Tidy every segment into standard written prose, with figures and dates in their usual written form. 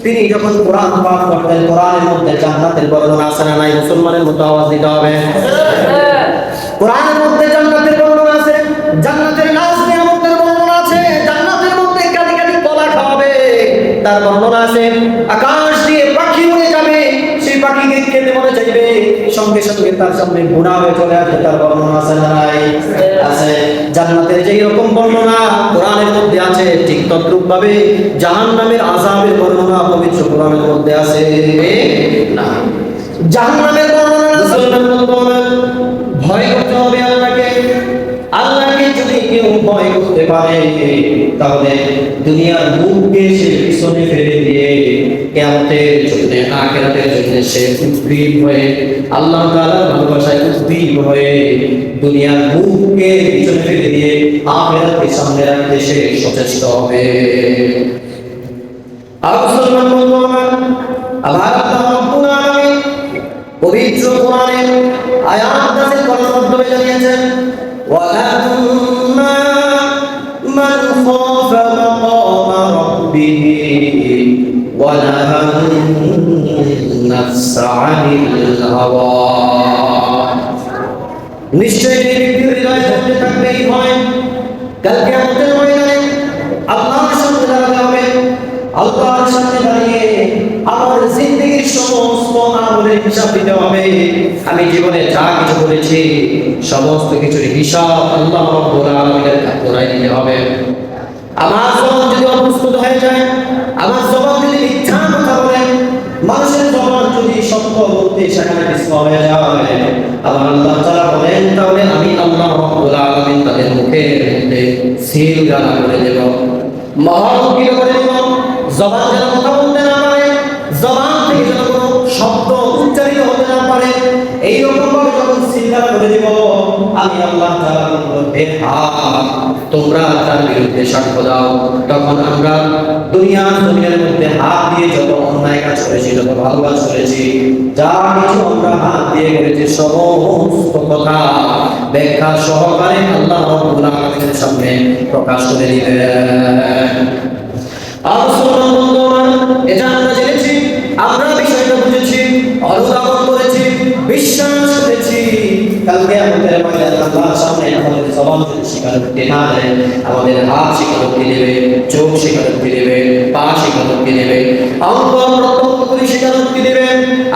তিনি যখন কোরআন পাঠ করতেন, কোরআনের মধ্যে জান্নাতের বর্ণনা আছে না নাই? মুসলমানের মতো আওয়াজ দিতে হবে। কোরআনের মধ্যে জান্নাতের বর্ণনা আছে, জান্নাতের নাজ নিয়ামতের বর্ণনা আছে, জান্নাতের মধ্যে কালি কালি কলা খাওয়াবে তার বর্ণনা আছে। আকাশ দিয়ে পাখি উড়ে যাবে, সেই পাখিকে খেতে মনে চাইবে, সঙ্গে সঙ্গে তার সামনে গুনাহ হয়ে চলে আসবে, তার বর্ণনা আছে না নাই? আছে। জান্নাতের যেই রকম বর্ণনা কোরআনের মধ্যে আছে, ঠিক তদ্রূপ ভাবে জাহান্নামের আযাবের বর্ণনা পবিত্র কোরআনের মধ্যে আছে না? জাহান্নামের বর্ণনা মুসলমান ভয় করতে হবে আল্লাহকে। আল্লাহকে যদি কেউ ভয় করতে পারে, তাহলে দুনিয়ার মুখকে সে পিছনে ফেলে দিয়ে কিয়ামতের জন্য, আখিরাতের জন্য সে উদ্গ্রীব হয়ে, আল্লাহ তাআলার ভালোবাসায় উদ্গ্রীব হয়ে দুনিয়ার মুখকে পিছনে ফেলে দিয়ে আখিরাতকে সামনে রাখতে সে সচেষ্ট হবে। আর মুসলমান বন্ধু আমার, আল্লাহ রাব্বুল আলামিন পবিত্র কোরআনের আয়াত নাযিল করার মাধ্যমে জানিয়েছেন, ওয়ালাম্মা মান খাফা মাকামা রাব্বিহি ওয়া নাহান নাফসা আনিল হাওয়া। নিশ্চয়ই এই ব্যক্তির হৃদয়ে থাকতে থাকবে এই ভয়, কাল কিয়ামতের ময়দানে আল্লাহর সামনে দাঁড়াতে হবে। আল্লাহর সামনে দাঁড়িয়ে আমার জিন্দেগীর সমস্ত আমলের হিসাব দিতে হবে। আমি জীবনে যা কিছু করেছি সমস্ত কিছুর হিসাব আল্লাহ রাব্বুল আলামিনের কাছে দিতে হবে। আমার জবান যদি অপ্রস্তুত হয়ে যায়, আমার জবান যদি মিথ্যা কথা বলে, মানুষের জবান যদি সত্য বলতে সেখানে মিথ্যা হয়ে যায়, আমার আল্লাহ তাআলা বলেন, তাহলে আমি আল্লাহ রাব্বুল আলামিন তাদের মুখের মধ্যে সিল গালা করে দেব, মহামুখী করে দেব। জবান যেন কথা বলতে না পারে, জবান থেকে যেন কোনো শব্দ উচ্চারিত হতে না পারে, এইরকম ভাবে যখন সিলগালা করে দেব, আমি আল্লাহ তাআলা বলবো, হ্যাঁ তোমরা তার বিরুদ্ধে সাক্ষ্য দাও। তখন আমরা দুনিয়ার মধ্যে হাত দিয়ে যত অন্যায় কাজ করেছি, যত ভালো কাজ করেছি, যা কিছু আমরা হাত দিয়ে করেছি, সমস্ত কথা ব্যাখ্যা সহকারে আল্লাহ রাব্বুল আলামিনের সামনে প্রকাশ করে দিবেন। আর মুসলমান বন্ধু আমার, এটা আমরা জেনেছি, আমরা বিষয়টা বুঝেছি, অনুধাবন করেছি, বিশ্বাস করেছি, কালকে আমাদের আল্লাহর সামনে আমাদের জবান যদি স্বীকারোক্তি না দেয়, আমাদের হাত স্বীকারোক্তি দেবে, চোখ স্বীকারোক্তি দেবে, পা স্বীকারোক্তি দেবে, অন্তর প্রত্যক্ষ স্বীকারোক্তি দেবে,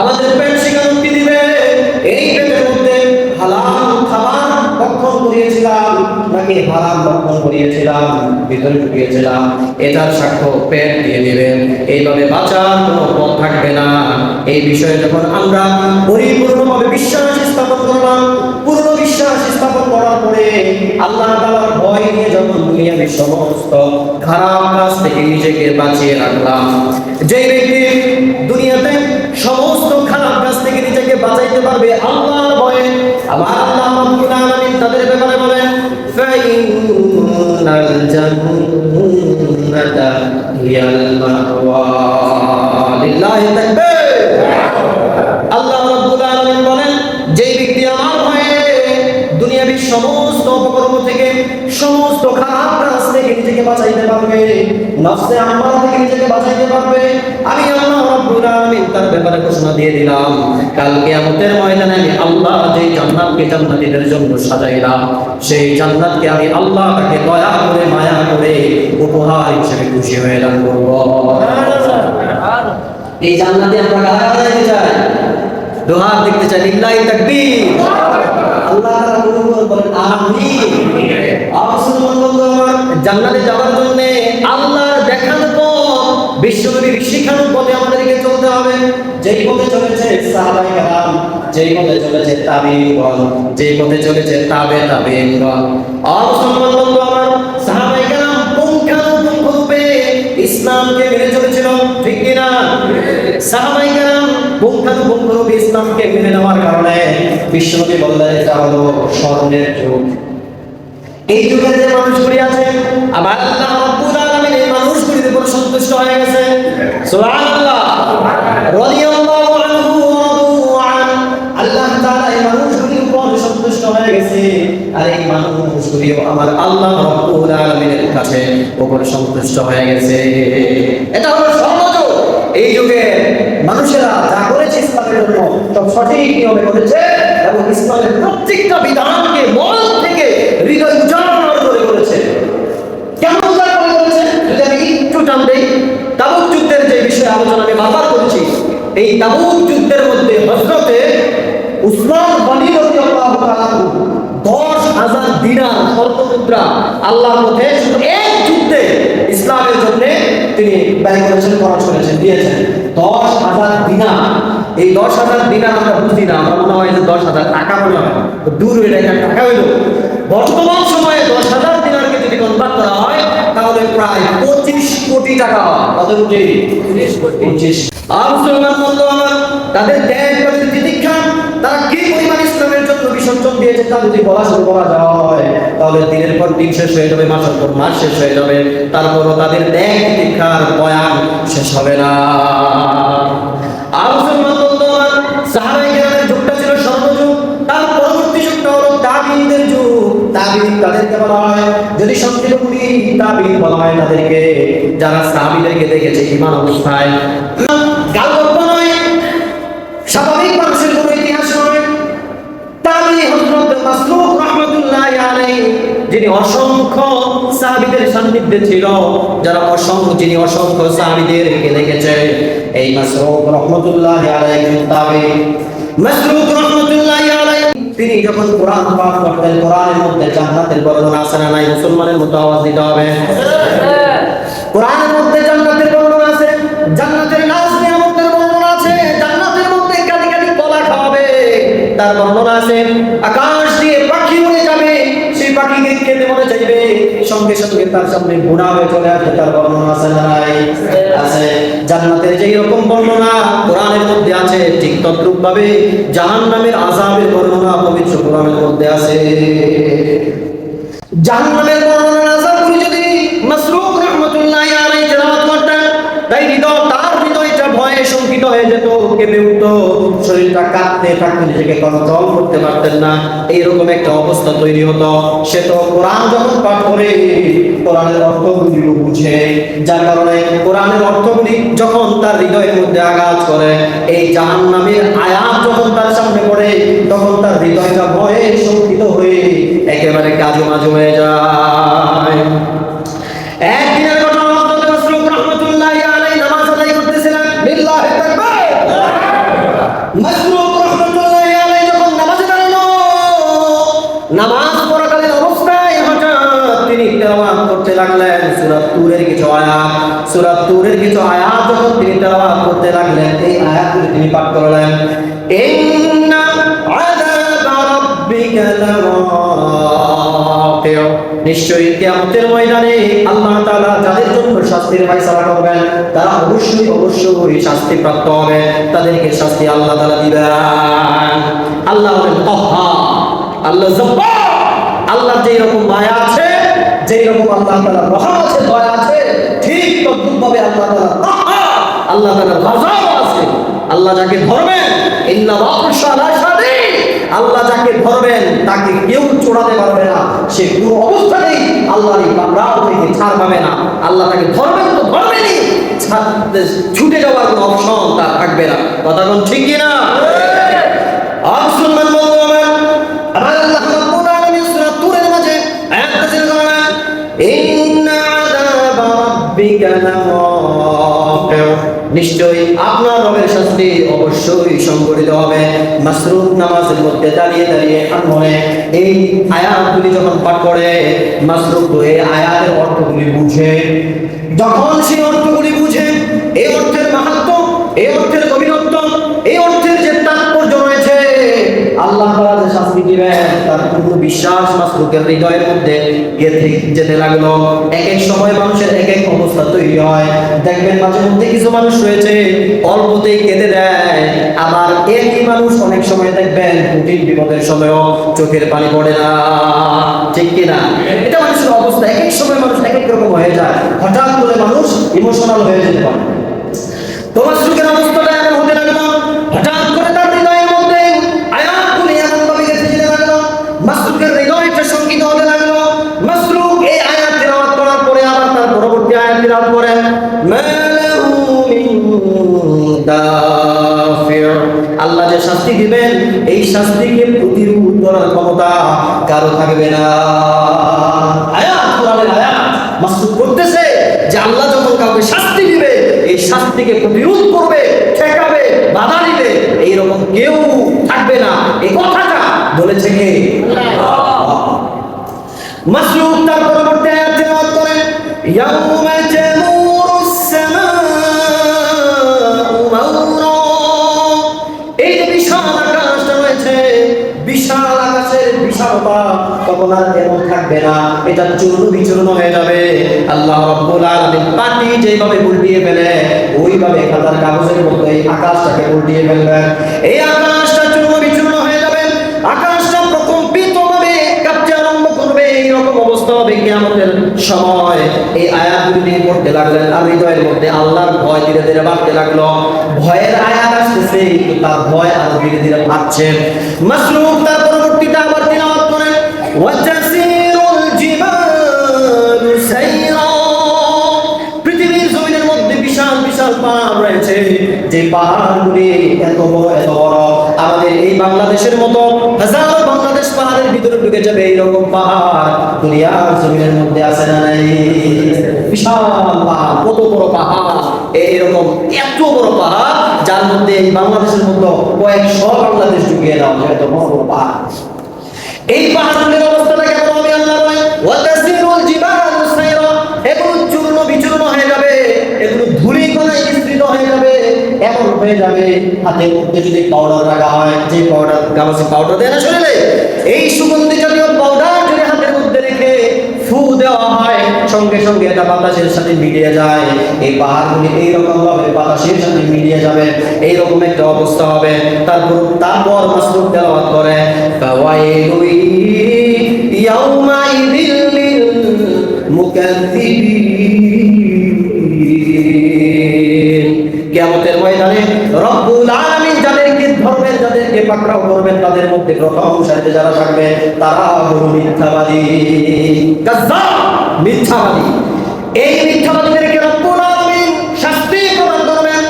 আমাদের পেট স্বীকারোক্তি দেবে। এই পেটের মধ্যে হালাল খাবার ভক্ষণ করিয়েছিলাম নাকি হারাম ভক্ষণ করিয়েছিলাম, ভিতরে ঢুকিয়েছিলাম, এটার সাক্ষ্য পেট দিয়ে দিবেন। এইভাবে বাঁচার কোনো পথ থাকবে না। এই বিষয়ে যখন আমরা পরিপূর্ণভাবে বিশ্বাস স্থাপন করলাম, পূর্ণ বিশ্বাস স্থাপন করার পরে আল্লাহ তাআলার ভয় নিয়ে যখন দুনিয়ার সমস্ত খারাপ কাজ থেকে নিজেকে বাঁচিয়ে রাখলাম, যে ব্যক্তি দুনিয়াতে সমস্ত খারাপ কাজ থেকে নিজেকে বাঁচাইতে পারবে আল্লাহর ভয়ে, আমার আল্লাহ রাব্বুল আলামিন তাদের ব্যাপারে বলেন, ফাইনাল জান্নাতা হিয়াল মাওয়া। লিল্লাহি তাকবীর। আল্লাহ রাব্বুল আলামিন বলেন, যে ব্যক্তি আমার ভয়ে দুনিয়াবী সমস্ত অপকর্ম থেকে, সমস্ত খারাপ কাজ থেকে নিজেকে বাঁচাইতে পারবে, নফসে আম্মারা থেকে নিজেকে বাঁচাইতে পারবে, আমি আল্লাহ রাব্বুল আলামিন তার ব্যাপারে ঘোষণা দিয়ে দিলাম, কাল কিয়ামতের ময়দানে আমি আল্লাহ যে জান্নাতকে জান্নাতীদের জন্য সাজাইলাম, সেই জান্নাতকে আমি আল্লাহ তাকে দয়া করে মায়া করে উপহার হিসেবে খুশি হয়ে দান করব। এই জান্নাতে আমরা কারা কারা যেতে চাই? দুহাত দেখতে চাই। লিল্লাহি তাকবীর। আল্লাহ তাআলা কবুল করেন, আমিন। জান্নাতে যাওয়ার জন্য আল্লাহর দেখানো পথ, বিশ্বনবীর শিখানো পথে আমাদেরকে চলতে হবে। যেই পথে চলেছে সাহাবায়ে কেরাম, যেই পথে চলেছে তাবেঈনগণ, যেই পথে চলেছে তাবেঈনগণ। আর মুসলমান বন্ধু আমার, সাহাবায়ে কেরাম পুঙ্খানুপুঙ্খরূপে ইসলামকে মেনে চলেছিল, ঠিক কি না? সাহাবায়ে কেরাম পুঙ্খানুপুঙ্খরূপে ইসলামকে মেনে নেওয়ার কারণে বিশ্বনবী বললেন, এটা হলো স্বর্ণের যুগ। এই যুগে যে মানুষগুলি আছে, আমার আল্লাহ রাব্বুল আলামিন এই মানুষগুলির উপর সন্তুষ্ট হয়ে গেছে। সুবহানাল্লাহ। রাদিয়াল্লাহু আনহু ওয়া রাদু আন। আল্লাহ তাআলা এই মানুষগুলির উপর সন্তুষ্ট হয়ে গেছে, আর এই মানুষগুলিও আমার আল্লাহ রাব্বুল আলামিনের কাছে উপর সন্তুষ্ট হয়ে গেছে। এটা হলো স্বর্ণযুগ। মানুষেরা যা করেছে ইসলামের জন্য সব সঠিক নিয়মে করেছে এবং ইসলামের প্রত্যেকটা বিধানকে মন থেকে হৃদয় উজাড় করে করেছে। কেমন উজাড় করে করেছে যদি আমি একটু টান দেই, তাবুক যুদ্ধের যে বিষয়ে আলোচনা আমি বারবার করেছি, এই তাবুক যুদ্ধের মধ্যে হযরতে উসমান গনি রাদিয়াল্লাহু তাআলা 10,000 দিনার স্বর্ণমুদ্রা আল্লাহর পথে শুধু এক যুদ্ধে ইসলামের জন্য তিনি ব্যয় করেছেন, খরচ করেছেন, দিয়েছেন 10,000 দিনার। এই 10,000 দিনার আমরা বুঝি না, আমরা মনে হয় যে 10,000 টাকা মনে হয়, দূর হয়ে যায় টাকা হইল। বর্তমান সময়ে 10,000 দিনারকে যদি কনভার্ট করা হয় তাহলে প্রায় 25 কোটি টাকা। কত কোটি? 25। আর মুসলমান বন্ধু আমার, তাদের ত্যাগ, তাদের তিতিক্ষা, তারা কি পরিমাণ ইসলামের জন্য বিসর্জন দিয়েছে তা যদি বলা শুরু করা যায় তাহলে দিনের পর দিন শেষ হয়ে যাবে, মাসের পর মাস শেষ হয়ে যাবে, তারপরও তাদের ত্যাগ তিতিক্ষার বয়ান শেষ হবে না। আর মুসলমান বন্ধু আমার, সাহাবায়ে কেরামের যুগটা ছিল সর্বযুগ, তার পরবর্তী যুগটা হলো তাবিঈনদের যুগ। তাবিঈন তাদেরকে বলা হয়, যদি সংক্ষেপে বলি তাবিঈন বলা হয় তাদেরকে যারা সাহাবীদেরকে দেখেছে ঈমান অবস্থায়। গালগপ্প নয়, স্বাভাবিক মানুষের কোনো ইতিহাস নয়। তাবিঈ হযরত মাসরুক রাহমাতুল্লাহি আলাইহি, যিনি অসংখ্য সাহাবীদের সান্নিধ্যে ছিল, যিনি অসংখ্য সাহাবীদেরকে দেখেছে, এই মাসরুক রাহমাতুল্লাহি আলাইহি তাবিঈ। মাসরুক রাহমাতুল্লাহি আলাইহি তিনি যখন কোরআন পাঠ করতেন, কোরআনের মধ্যে জান্নাতের বর্ণনা আছে না নাই? মুসলমানের মতো আওয়াজ দিতে হবে। কোরআনের মধ্যে জান্নাতের বর্ণনা আছে, জান্নাতের নাজ নিয়ামতের বর্ণনা আছে, জান্নাতের মধ্যে কাটি কাটি কলা খাওয়াবে তার বর্ণনা আছে। আকাশ দিয়ে পাখি উড়ে যাবে, সেই পাখিকে খেতে মনে চাইবে, সঙ্গে সঙ্গে তার সামনে গুনাহ হয়ে চলে আসবে, তার বর্ণনা আছে না নাই? আছে। জান্নাতের যেই রকম বর্ণনা কোরআনের মধ্যে আছে, ঠিক তদ্রূপ ভাবে জাহান্নামের আযাবের বর্ণনা পবিত্র কোরআনের মধ্যে আছে। জাহান্নামের বর্ণনা আযাবগুলি যদি মাসরুক রাহমাতুল্লাহি আলাইহি তেলাওয়াত করতেন, তাই তার হৃদয়টা ভয়ে শঙ্কিত হয়ে যেত, কেঁপে উঠত, শরীরটা কাঁপতে থাকতো, নিজেকে কন্ট্রোল করতে পারতেন না, এইরকম একটা অবস্থা তৈরি হতো। সে তো কোরআন যখন পাঠ করে কোরআনের অর্থগুলি বুঝে, যার কারণে কোরআনের অর্থগুলি যখন তার হৃদয়ের মধ্যে আঘাত করে, এই জাহান্নামের আয়াত যখন তার সামনে পড়ে, তখন তার হৃদয়টা ভয়ে শঙ্কিত হয়ে একেবারে কাজু মাজু হয়ে যায়। একদিনের ঘটনা, হযরত মাসরুক রাহমাতুল্লাহি আলাইহি নামাজ আদায় করতেছিলেন, লিল্লাহি তাকবীর। মাসরুক রাহমাতুল্লাহি আলাইহি যখন নামাজে দাঁড়ালো, নামাজ পড়াকালীন অবস্থায় হঠাৎ তিনি তেলাওয়াত করতে লাগলেন সূরা তুরের কিছু আয়াত। সূরা তুরের কিছু আয়াত যখন তিনি তেলাওয়াত করতে লাগলেন, এই আয়াতগুলো তিনি পাঠ করলেন। ইন্না আযাবা রাব্বিকা লাওয়াকিউ, নিশ্চয়ই কিয়ামতের ময়দানে আল্লাহ তাআলা যাদের জন্য শাস্তির ফয়সালা করবেন তারা অবশ্যই শাস্তি প্রাপ্ত হবে, তাদেরকে শাস্তি আল্লাহ তাআলা দিবেন। আল্লাহ হলেন কাহ্হার, আল্লাহ জব্বার। আল্লাহর যেই রকম মায়া আছে, যেই রকম আল্লাহ তাআলার রহমত আছে, দয়া আছে, ঠিক তদ্রূপভাবে আল্লাহ তাআলা কাহ্হার, আল্লাহ তাআলার গজব আছে। আল্লাহ যাকে ধরবেন, ইন্না বাতশা লা শাদীদ, আল্লাহ যাকে ধরবেন তাকে কেউ চোরাতে পারবে না, সে কোনো অবস্থাতেই আল্লাহর এই পাকড়াও থেকে ছাড় পাবে না। আল্লাহ তাকে ধরবেন তো ধরবেনই, ছুটে যাওয়ার কোনো অপশন তার থাকবে না। কথা কোন ঠিক কিনা? মুসলমান বন্ধু আমার, আল্লাহ রাব্বুল আলামিন সূরা তুরের মাঝে আয়াত নাযিল করেন, ইন্না আযাবা রাব্বিকা লাওয়াকিউ, নিশ্চয়ই আপনার রবের শাস্তি অবশ্যই সংঘটিত হবে। মাসরুক নামাজের মধ্যে দাঁড়িয়ে দাঁড়িয়ে মনে এই আয়াতগুলি যখন পাঠ করে, মাসরুক এই আয়াতের অর্থগুলি বুঝে। যখন সেই অর্থগুলি বুঝে, এই অর্থের মাহাত্ম্য, এই অর্থের গভীরত্ব, এই অর্থের যে তাৎপর্য রয়েছে, আল্লাহ তাআলা যে শাস্তি দিবেন তার পূর্ণ বিশ্বাস মাসরুকের হৃদয়ের মধ্যে গেঁথে যেতে লাগলো। এক এক সময় মানুষের এক এক অবস্থা তৈরি হয়। দেখবেন মাঝে মধ্যে কিছু মানুষ রয়েছে অল্পতেই কেঁদে দেয়, আবার একই মানুষ অনেক সময় দেখবেন কঠিন বিপদের সময়ও চোখের পানি পড়ে না। ঠিক কিনা? এটা মানুষের অবস্থা। এক এক সময় মানুষ এক এক রকম হয়ে যায়, হঠাৎ করে মানুষ ইমোশনাল হয়ে যেতে পারে। তো মাসরুকের অবস্থাটা এমন হতে লাগলো, হঠাৎ করে তার হৃদয়ের মধ্যে আয়াতগুলি এমন ভাবে গেঁথে যেতে লাগলো, মাসরুকের হৃদয়টা শঙ্কিত হতে লাগলো। মাসরুক এই আয়াত তেলাওয়াত করার পরে আবার তার পরবর্তী আয়াত তেলাওয়াত করেন, মা লাহু মিন যে শাস্তি দিবেন এই শাস্তিকে প্রতিরোধ করার ক্ষমতা কারো থাকবে না। আয়াত, কোরআনের আয়াত মাসুদ করতেছে যে আল্লাহ যখন কাউকে শাস্তি দিবে এই শাস্তিকে প্রতিরোধ করবে, ঠেকাবে, বাধা দিবে এইরকম কেউ থাকবে না। এই কথাটা বলেছে কে? আল্লাহ। মাসুদ তার পরবর্তী আয়াত তেলাওয়াত করেন, ইয়াউমা তামুরুস সামাউ মাউরা। এই যে বিশাল আকাশটা রয়েছে, বিশাল আকাশের বিশালতা তখন আর এমন থাকবে না, এটা চূর্ণ বিচূর্ণ হয়ে যাবে। আল্লাহ রাব্বুল আলামিন পাটি যেভাবে উল্টিয়ে ফেলে ওইভাবে খাতার কাগজের মতো এই আকাশটাকে উল্টিয়ে ফেলবেন। এই আকাশটা চূর্ণ বিচূর্ণ হয়ে যাবে, আকাশটা প্রকম্পিতভাবে কাঁপতে আরম্ভ করবে। এইরকম অবস্থা হবে কিয়ামতের সময়। এই আয়াতগুলি তিনি পড়তে লাগলেন আর হৃদয়ের মধ্যে আল্লাহর ভয় ধীরে ধীরে বাড়তে লাগলো। ভয়ের আয়াত আসতেছে কিন্তু তার ভয় আরো ধীরে ধীরে বাড়ছে। মাসরুক তার পরবর্তীতে আবার তিলাওয়াত করেন, ওয়াতাসিরুল জিবালু সাইরা। পৃথিবীর জমিনের মধ্যে বিশাল বিশাল পাহাড় রয়েছে, যে পাহাড়গুলি এত বড় এত বড়, আমাদের এই বাংলাদেশের মতো হাজারো বাংলাদেশ পাহাড়ের ভিতরে ঢুকে যাবে এইরকম পাহাড় দুনিয়ার জমিনের মধ্যে আছে না নাই? বিশাল পাহাড়, কত বড় পাহাড়, এইরকম এত বড় পাহাড় যার মধ্যে এই বাংলাদেশের মতো কয়েকশো বাংলাদেশ ঢুকিয়ে দেওয়া হবে, এত বড় বড় পাহাড়। এই পাহাড়গুলির অবস্থাটা কেমন হবে? আল্লাহ বলেন, ওয়াতাসিরুল জিবালু সাইরা। এগুলো চূর্ণ বিচূর্ণ হয়ে যাবে, এগুলো ধূলিকণায় মিশ্রিত হয়ে যাবে, এমন হয়ে যাবে হাতের মধ্যে যদি পাউডার রাখা হয়, যে পাউডার গামাসি পাউডার দেয় না শরীরে, এই সুগন্ধি জাতীয় পাউডার যদি হাতের মধ্যে রেখে ফু দেওয়া হয় সঙ্গে সঙ্গে এটা বাতাসের সাথে মিলিয়ে যায়। এই পাহাড়গুলি এইরকম ভাবে বাতাসের সাথে মিলিয়ে যাবে, এইরকম একটা অবস্থা হবে। তারপর মাসরুক তেলাওয়াত করে, ফাওয়াইলু ইয়াউমাইযিল লিল মুকাজ্জিবিন। কিয়ামতের ময়দানে রব্বুল আলামিন যাদেরকে ধরবেন, যাদেরকে পাকড়াও করবেন, তাদের মধ্যে প্রথম সারিতে যারা থাকবে তারা হলো মিথ্যাবাদী, কাযযাব, মিথ্যাবাদী। এই মিথ্যাবাদীদেরকে রব্বুল আলামিন শাস্তি প্রদান করবেন।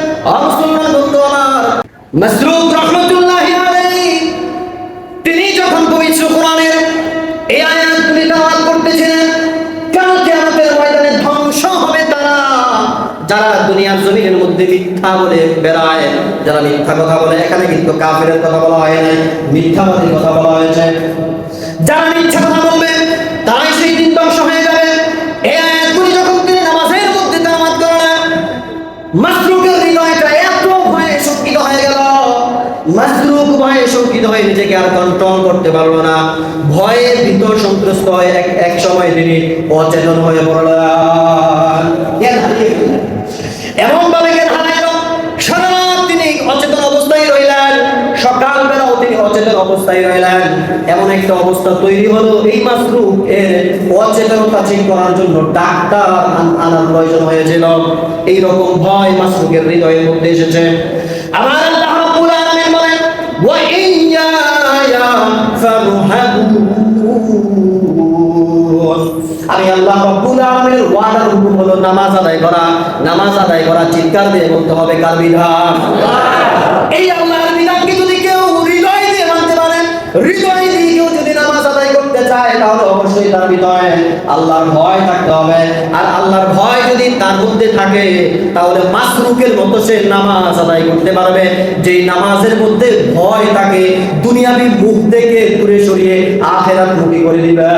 মুসলমান বন্ধু আমার, মাসরুক রাহমাতুল্লাহি আলাইহি তিনি যখন পবিত্র কোরআনের এই আয়াতগুলি তেলাওয়াত করতেছিলেন, কাল কিয়ামতের ময়দানে ধ্বংস হবে তারা যারা দুনিয়ার জমিনের মধ্যে মিথ্যা বলে বেড়ায়, যারা মিথ্যা কথা বলে। এখানে কিন্তু কাফিরের কথা বলা হয় নাই, মিথ্যাবাদীর কথা বলা হয়েছে। যারা মিথ্যা কথা বলবে তারাই সেই দিন ধ্বংস হয়ে যাবে। এই আয়াতগুলি যখন তিনি নামাজের মধ্যে তেলাওয়াত করলেন, মাসরুকের হৃদয়টা এত ভয়ে শঙ্কিত হয়ে গেল, মাসরুক ভয়ে শঙ্কিত হয়ে নিজেকে আর কন্ট্রোল করতে পারলো না। ভয়ে ভীত সন্ত্রস্ত হয়ে এক সময় তিনি অচেতন হয়ে পড়লেন। জ্ঞান হারিয়ে গেলেন, এমন ভাবে জ্ঞান হারাইল, সারা রাত তিনি অচেতন অবস্থায় রইলেন, সকালবেলাও তিনি অচেতন অবস্থায় রইলেন। এমন একটা অবস্থা তৈরি হলো, এই মাসরুক এর অচেতনতা ঠিক করার জন্য ডাক্তার আনার প্রয়োজন হয়েছিল। এইরকম ভয় মাসরুকের হৃদয়ের মধ্যে এসেছে। আমার আল্লাহ রাব্বুল আলামিন বলেন, ওয়া ইয়া ফারহাবুন। আমি আল্লাহ রাব্বুল আলামিনের ওয়াদার হুকুম হলো নামাজ আদায় করা। নামাজ আদায় করা চিৎকার দিয়ে বলতে হবে কার বিধান? এই আল্লাহর বিধানকে যদি কেউ হৃদয় দিয়ে মানতে পারে, হৃদয় দিয়ে কেউ যদি নামাজ আদায় করতে চায়, তাহলে অবশ্যই তার হৃদয়ে আল্লাহর ভয় থাকতে হবে। আর আল্লাহর ভয় যদি তার মধ্যে থাকে তাহলে মাসরুকের মতো সে নামাজ আদায় করতে পারবে। যেই নামাজের মধ্যে ভয় থাকে, দুনিয়াবি মুখ থেকে দূরে সরিয়ে আখিরাত মুখী করে দিবে।